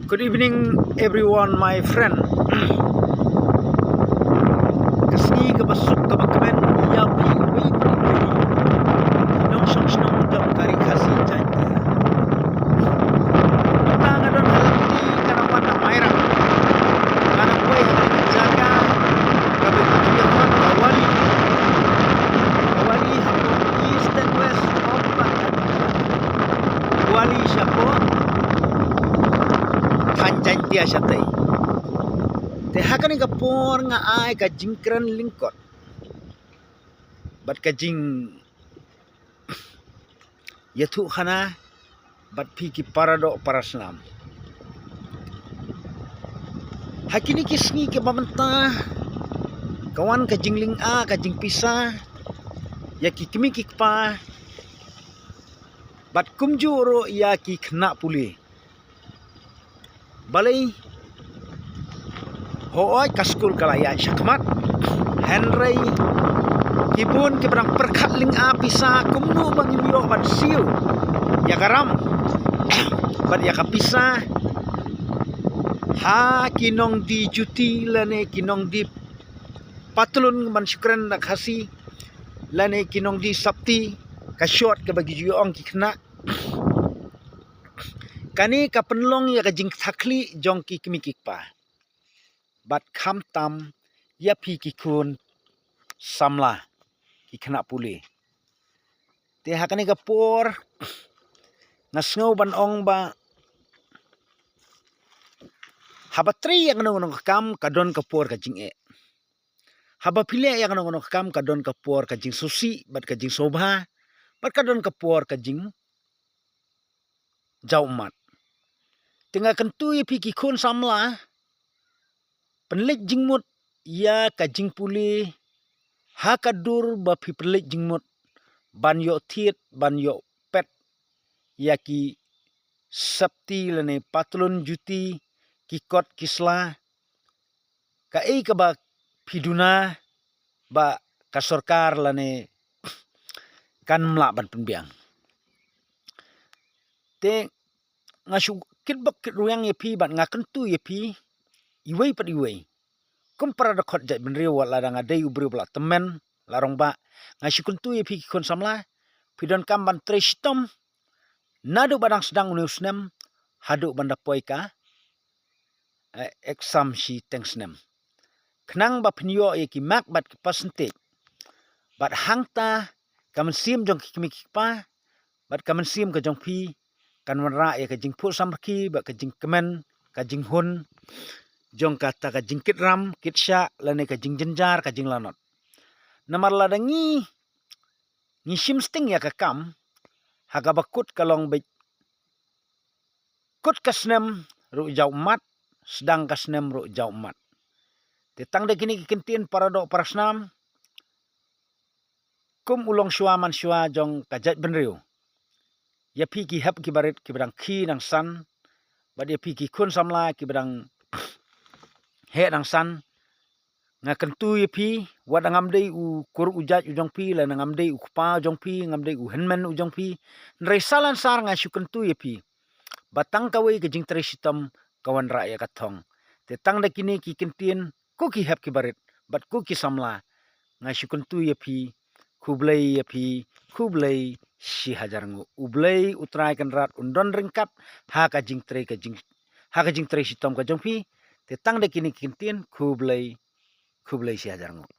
Good evening, everyone, my friend. Kasni kabasuk kabakamen yapi wei pari nong song snong jam kari khasi janti. Tanga don halti kanawan na mayra. Kana koi jaga kabe kutuyan kawali. Kawali hapo east and west of Kawali siapo Tanjantia siya te hakani ka por nga ay ka jingkran lingkot bat ka jing yathu khana bat phi ki parado parasnam hakini kisni ke babanta kawan ka jingling a ka jing pisa ya ki kimi ki pa bat kumjuro ya ki khna puli balai hooi kaskul kalaya syakmat Henry kibun kibrang perkat ling apisa kumnu bang imyo ban siu ya garam bat ya kapisa ha kinong di juti lane kinong di patulun man syukran nak hasi lane kinong di sabti ka short ke bagi juong kikna kani ka penlong ya ka jing thakli jong ki kimikik pa bat kham tam ya phi ki kun samla ki khna puli te hakani ka por nasngau ban ong ba habatri yang nong kam kadon ka por ka jing e haba phile yang nong kam kadon ka por ka jing susi bat ka jing sobha bat kadon ka por ka jing jaumat tinga kentu ya phi ki kun samla penlik jingmut ya ka jing puli ha kadur ba phi penlik jingmut ban yo thiet ban yo pet ya ki sapti lane patlun juti ki kot kisla ka ei ka ba piduna ba ka sarkar lane kan mla ban penbiang te ngasu kitbak ruyang ye phi ban ngaken tu ye phi iwei pat iwei kumpara da khot jai benri wala da ngadai ubri bla temen larong ba ngasu kuntu ye phi kon samla pidon kam ban trestom nadu badang sedang uniusnem hadu banda poika exam si tengsnem knang ba pnyo ye ki mak bat ki percentage bat hangta kam sim jong ki kimik pa bat kam sim ka jong phi kan wanra ye ka jing phu samki ba ka jing kemen ka jing hun jong kata ka jing kitram kitsha lane ka jing jenjar ka jing lanot namar ladangi ni sim sting ya ka kam haga bakut kalong be kut kasnem ru jau mat sedang kasnem ru jau mat tetang de kini kintin parado parasnam kum ulong syuaman syua jong kajat benriu ya pi ki hap ki barit ki badang khi nang san bad ya pi ki kun samla ki badang he nang san ngaken tu ya pi wadangam dei u kur ujat ujong pi la ngam dei u kpa jong pi ngam dei u henmen ujong pi resalan sar nga syuken tu ya pi batang kawai ke jing tresitam kawan ra ya kathong te tang de kini ki kintin ku ki hap ki barit bat ku ki samla nga syuken tu ya pi khublei ya pi khublei si hajarngu ublei utrai kan rat undon ringkap ha ka jing tre sitom ka jong pi te tang de kini kintin khublei si hajarngu